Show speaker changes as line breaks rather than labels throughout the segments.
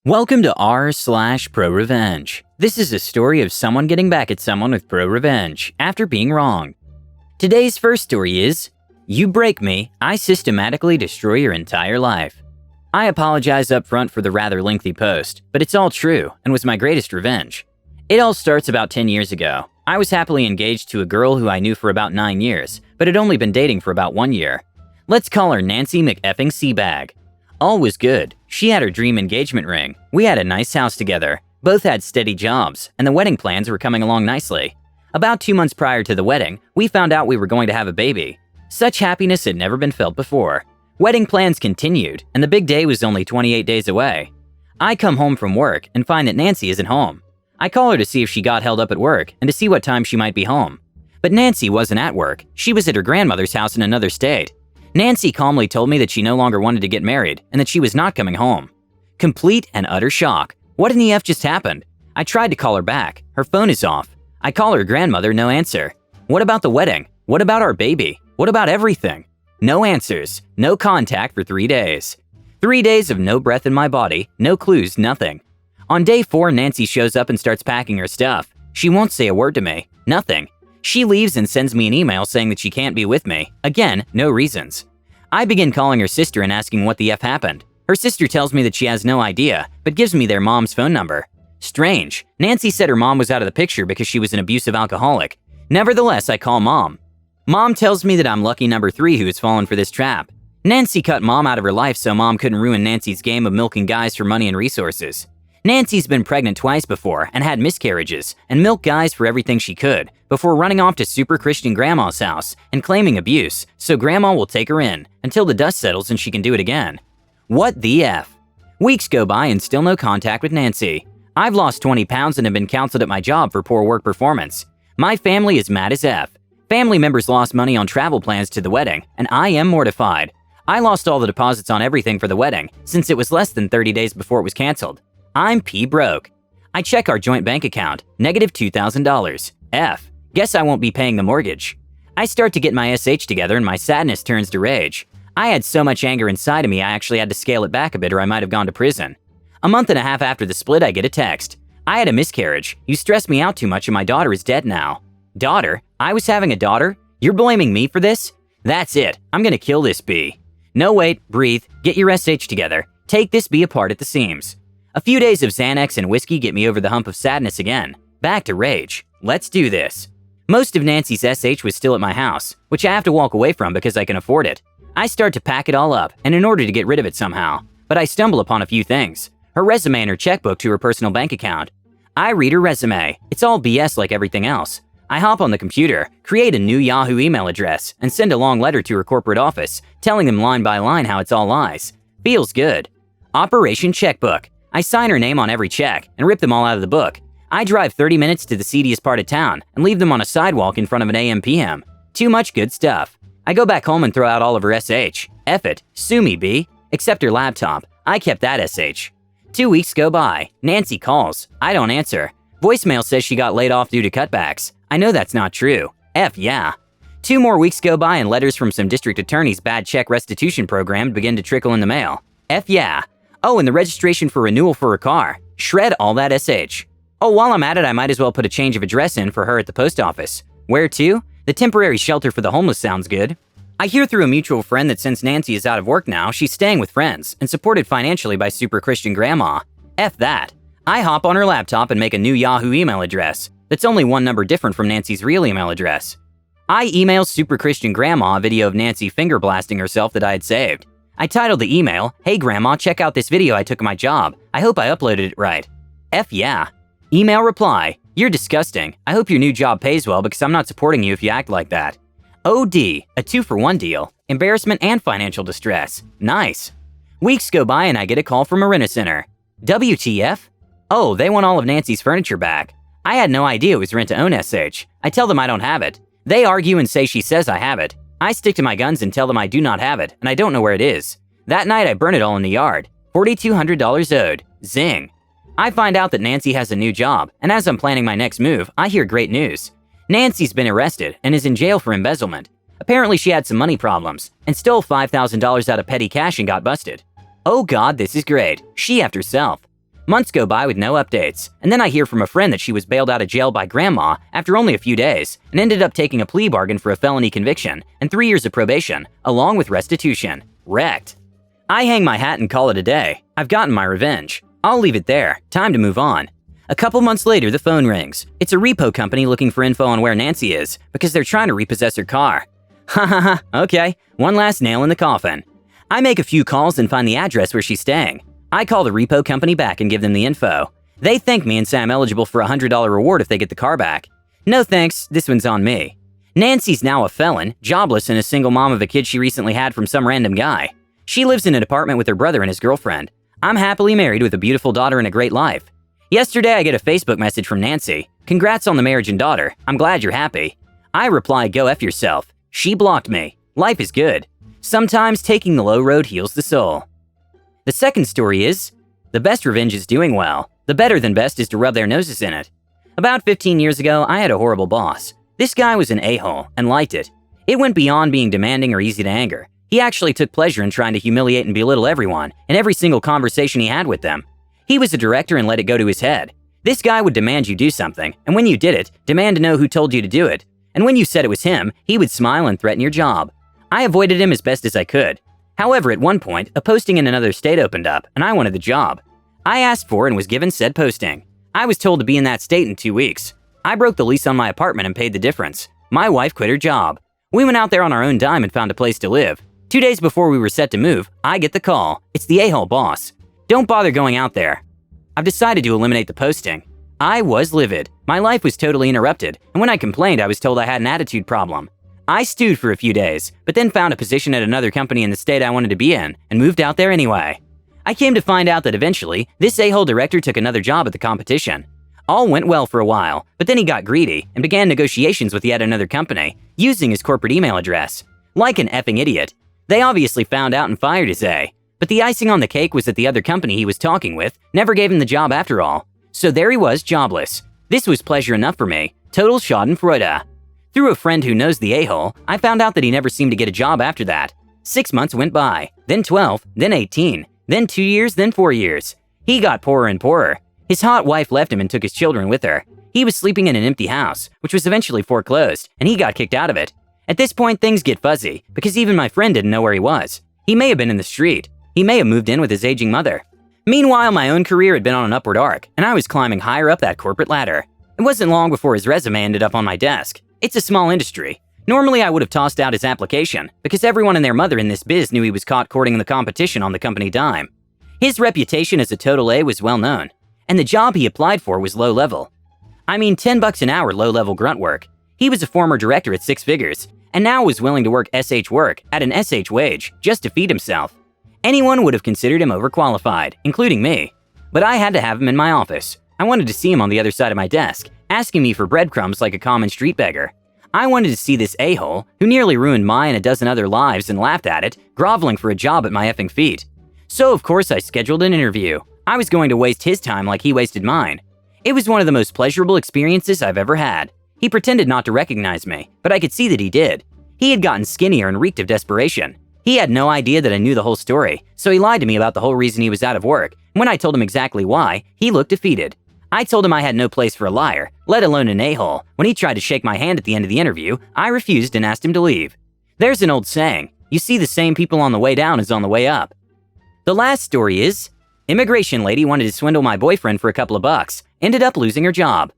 Welcome to r/ProRevenge. This is a story of someone getting back at someone with ProRevenge after being wrong. Today's first story is, You break me, I systematically destroy your entire life. I apologize up front for the rather lengthy post, but it's all true and was my greatest revenge. It all starts about 10 years ago. I was happily engaged to a girl who I knew for about 9 years, but had only been dating for about 1 year. Let's call her Nancy McEffing Seabag. All was good. She had her dream engagement ring. We had a nice house together. Both had steady jobs, and the wedding plans were coming along nicely. About 2 months prior to the wedding, we found out we were going to have a baby. Such happiness had never been felt before. Wedding plans continued, and the big day was only 28 days away. I come home from work and find that Nancy isn't home. I call her to see if she got held up at work and to see what time she might be home. But Nancy wasn't at work. She was at her grandmother's house in another state. Nancy calmly told me that she no longer wanted to get married and that she was not coming home. Complete and utter shock. What in the F just happened? I tried to call her back. Her phone is off. I call her grandmother, no answer. What about the wedding? What about our baby? What about everything? No answers. No contact for 3 days. 3 days of no breath in my body, no clues, nothing. On day 4, Nancy shows up and starts packing her stuff. She won't say a word to me. Nothing. She leaves and sends me an email saying that she can't be with me. Again, no reasons. I begin calling her sister and asking what the F happened. Her sister tells me that she has no idea, but gives me their mom's phone number. Strange. Nancy said her mom was out of the picture because she was an abusive alcoholic. Nevertheless, I call mom. Mom tells me that I'm lucky number 3 who has fallen for this trap. Nancy cut mom out of her life so mom couldn't ruin Nancy's game of milking guys for money and resources. Nancy's been pregnant twice before and had miscarriages and milked guys for everything she could before running off to super Christian grandma's house and claiming abuse so grandma will take her in until the dust settles and she can do it again. What the F? Weeks go by and still no contact with Nancy. I've lost 20 pounds and have been counseled at my job for poor work performance. My family is mad as F. Family members lost money on travel plans to the wedding and I am mortified. I lost all the deposits on everything for the wedding since it was less than 30 days before it was canceled. I'm broke. I check our joint bank account, negative $2,000. F. Guess I won't be paying the mortgage. I start to get my SH together and my sadness turns to rage. I had so much anger inside of me I actually had to scale it back a bit or I might have gone to prison. A month and a half after the split I get a text. I had a miscarriage. You stressed me out too much and my daughter is dead now. Daughter? I was having a daughter? You're blaming me for this? That's it. I'm gonna kill this bee. No wait, breathe, get your SH together. Take this bee apart at the seams. A few days of Xanax and whiskey get me over the hump of sadness again. Back to rage. Let's do this. Most of Nancy's SH was still at my house, which I have to walk away from because I can afford it. I start to pack it all up, and in order to get rid of it somehow, but I stumble upon a few things. Her resume and her checkbook to her personal bank account. I read her resume. It's all BS like everything else. I hop on the computer, create a new Yahoo email address, and send a long letter to her corporate office, telling them line by line how it's all lies. Feels good. Operation Checkbook. I sign her name on every check and rip them all out of the book. I drive 30 minutes to the seediest part of town and leave them on a sidewalk in front of an AM/PM. Too much good stuff. I go back home and throw out all of her SH. F it. Sue me, B. Except her laptop. I kept that SH. 2 weeks go by. Nancy calls. I don't answer. Voicemail says she got laid off due to cutbacks. I know that's not true. F yeah. 2 more weeks go by and letters from some district attorney's bad check restitution program begin to trickle in the mail. F yeah. Oh, and the registration for renewal for her car. Shred all that SH. Oh, while I'm at it, I might as well put a change of address in for her at the post office. Where to? The temporary shelter for the homeless sounds good. I hear through a mutual friend that since Nancy is out of work now, she's staying with friends and supported financially by super Christian grandma. F that. I hop on her laptop and make a new Yahoo email address that's only one number different from Nancy's real email address. I email super Christian grandma a video of Nancy finger blasting herself that I had saved. I titled the email, Hey Grandma, check out this video I took at my job. I hope I uploaded it right. F yeah. Email reply, You're disgusting. I hope your new job pays well because I'm not supporting you if you act like that. OD, a 2-for-1 deal. Embarrassment and financial distress. Nice. Weeks go by and I get a call from a Rent-A-Center. WTF? Oh, they want all of Nancy's furniture back. I had no idea it was rent-to-own SH. I tell them I don't have it. They argue and say she says I have it. I stick to my guns and tell them I do not have it, and I don't know where it is. That night I burn it all in the yard. $4,200 owed. Zing. I find out that Nancy has a new job, and as I'm planning my next move, I hear great news. Nancy's been arrested and is in jail for embezzlement. Apparently she had some money problems, and stole $5,000 out of petty cash and got busted. Oh god, this is great. She effed herself. Months go by with no updates, and then I hear from a friend that she was bailed out of jail by grandma after only a few days and ended up taking a plea bargain for a felony conviction and 3 years of probation, along with restitution. Wrecked. I hang my hat and call it a day. I've gotten my revenge. I'll leave it there. Time to move on. A couple months later, the phone rings. It's a repo company looking for info on where Nancy is because they're trying to repossess her car. Ha ha ha, okay, one last nail in the coffin. I make a few calls and find the address where she's staying. I call the repo company back and give them the info. They thank me and say I'm eligible for a $100 reward if they get the car back. No thanks, this one's on me. Nancy's now a felon, jobless, and a single mom of a kid she recently had from some random guy. She lives in an apartment with her brother and his girlfriend. I'm happily married with a beautiful daughter and a great life. Yesterday I get a Facebook message from Nancy. Congrats on the marriage and daughter. I'm glad you're happy. I reply, go F yourself. She blocked me. Life is good. Sometimes taking the low road heals the soul. The second story is, the best revenge is doing well. The better than best is to rub their noses in it. About 15 years ago, I had a horrible boss. This guy was an a-hole and liked it. It went beyond being demanding or easy to anger. He actually took pleasure in trying to humiliate and belittle everyone in every single conversation he had with them. He was a director and let it go to his head. This guy would demand you do something, and when you did it, demand to know who told you to do it. And when you said it was him, he would smile and threaten your job. I avoided him as best as I could. However, at one point, a posting in another state opened up, and I wanted the job. I asked for and was given said posting. I was told to be in that state in 2 weeks. I broke the lease on my apartment and paid the difference. My wife quit her job. We went out there on our own dime and found a place to live. 2 days before we were set to move, I get the call. It's the a-hole boss. Don't bother going out there. I've decided to eliminate the posting. I was livid. My life was totally interrupted, and when I complained, I was told I had an attitude problem. I stewed for a few days, but then found a position at another company in the state I wanted to be in, and moved out there anyway. I came to find out that eventually, this a-hole director took another job at the competition. All went well for a while, but then he got greedy and began negotiations with yet another company, using his corporate email address. Like an effing idiot. They obviously found out and fired his A. But the icing on the cake was that the other company he was talking with never gave him the job after all. So there he was, jobless. This was pleasure enough for me. Total schadenfreude. Through a friend who knows the a-hole, I found out that he never seemed to get a job after that. 6 months went by, then 12, then 18, then 2 years, then 4 years. He got poorer and poorer. His hot wife left him and took his children with her. He was sleeping in an empty house, which was eventually foreclosed, and he got kicked out of it. At this point, things get fuzzy, because even my friend didn't know where he was. He may have been in the street. He may have moved in with his aging mother. Meanwhile, my own career had been on an upward arc, and I was climbing higher up that corporate ladder. It wasn't long before his resume ended up on my desk. It's a small industry. Normally, I would have tossed out his application, because everyone and their mother in this biz knew he was caught courting the competition on the company dime. His reputation as a total A was well known, and the job he applied for was low level. I mean, $10 an hour low-level grunt work. He was a former director at 6 figures, and now was willing to work SH work at an SH wage just to feed himself. Anyone would have considered him overqualified, including me. But I had to have him in my office. I wanted to see him on the other side of my desk, asking me for breadcrumbs like a common street beggar. I wanted to see this a-hole, who nearly ruined my and a dozen other lives and laughed at it, groveling for a job at my effing feet. So of course I scheduled an interview. I was going to waste his time like he wasted mine. It was one of the most pleasurable experiences I've ever had. He pretended not to recognize me, but I could see that he did. He had gotten skinnier and reeked of desperation. He had no idea that I knew the whole story, so he lied to me about the whole reason he was out of work. When I told him exactly why, he looked defeated. I told him I had no place for a liar, let alone an a-hole. When he tried to shake my hand at the end of the interview, I refused and asked him to leave. There's an old saying, you see the same people on the way down as on the way up. The last story is, immigration lady wanted to swindle my boyfriend for a couple of bucks, ended up losing her job.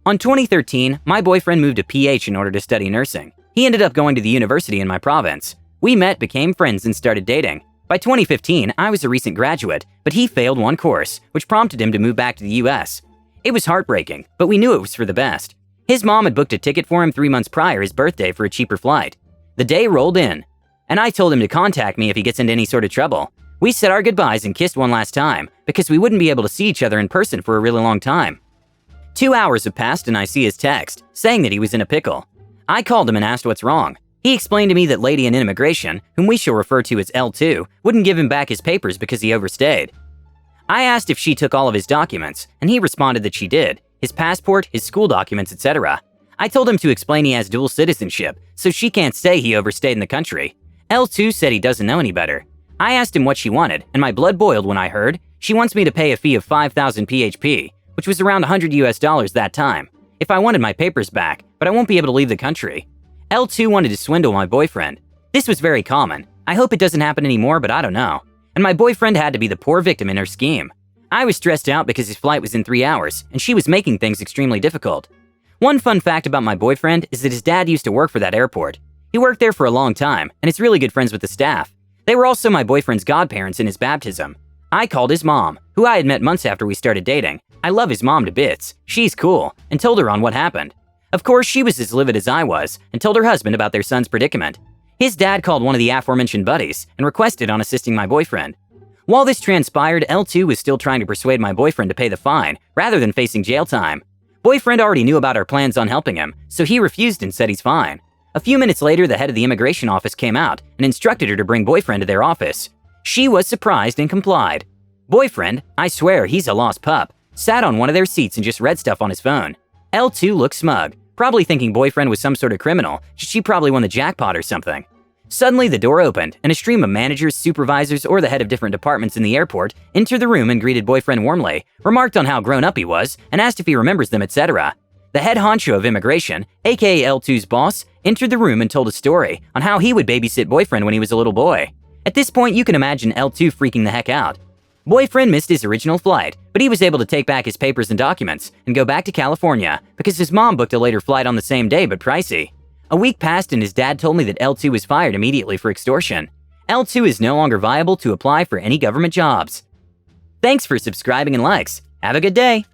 On 2013, my boyfriend moved to PH in order to study nursing. He ended up going to the university in my province. We met, became friends, and started dating. By 2015, I was a recent graduate, but he failed one course, which prompted him to move back to the US. It was heartbreaking, but we knew it was for the best. His mom had booked a ticket for him 3 months prior his birthday for a cheaper flight. The day rolled in, and I told him to contact me if he gets into any sort of trouble. We said our goodbyes and kissed one last time, because we wouldn't be able to see each other in person for a really long time. 2 hours have passed and I see his text, saying that he was in a pickle. I called him and asked what's wrong. He explained to me that lady in immigration, whom we shall refer to as L2, wouldn't give him back his papers because he overstayed. I asked if she took all of his documents, and he responded that she did, his passport, his school documents, etc. I told him to explain he has dual citizenship, so she can't say he overstayed in the country. L2 said he doesn't know any better. I asked him what she wanted, and my blood boiled when I heard She wants me to pay a fee of 5,000 PHP, which was around $100 that time, if I wanted my papers back, but I won't be able to leave the country. L2 wanted to swindle my boyfriend. This was very common. I hope it doesn't happen anymore, but I don't know. And my boyfriend had to be the poor victim in her scheme. I was stressed out because his flight was in 3 hours, and she was making things extremely difficult. One fun fact about my boyfriend is that his dad used to work for that airport. He worked there for a long time, and is really good friends with the staff. They were also my boyfriend's godparents in his baptism. I called his mom, who I had met months after we started dating. I love his mom to bits. She's cool, and told her on what happened. Of course, she was as livid as I was, and told her husband about their son's predicament. His dad called one of the aforementioned buddies and requested on assisting my boyfriend. While this transpired, L2 was still trying to persuade my boyfriend to pay the fine, rather than facing jail time. Boyfriend already knew about our plans on helping him, so he refused and said he's fine. A few minutes later, the head of the immigration office came out and instructed her to bring boyfriend to their office. She was surprised and complied. Boyfriend, I swear he's a lost pup, sat on one of their seats and just read stuff on his phone. L2 looked smug, probably thinking boyfriend was some sort of criminal. She probably won the jackpot or something. Suddenly, the door opened, and a stream of managers, supervisors, or the head of different departments in the airport entered the room and greeted boyfriend warmly, remarked on how grown up he was, and asked if he remembers them, etc. The head honcho of immigration, aka L2's boss, entered the room and told a story on how he would babysit boyfriend when he was a little boy. At this point, you can imagine L2 freaking the heck out. Boyfriend missed his original flight, but he was able to take back his papers and documents and go back to California because his mom booked a later flight on the same day but pricey. A week passed and his dad told me that L2 was fired immediately for extortion. L2 is no longer viable to apply for any government jobs. Thanks for subscribing and likes. Have a good day.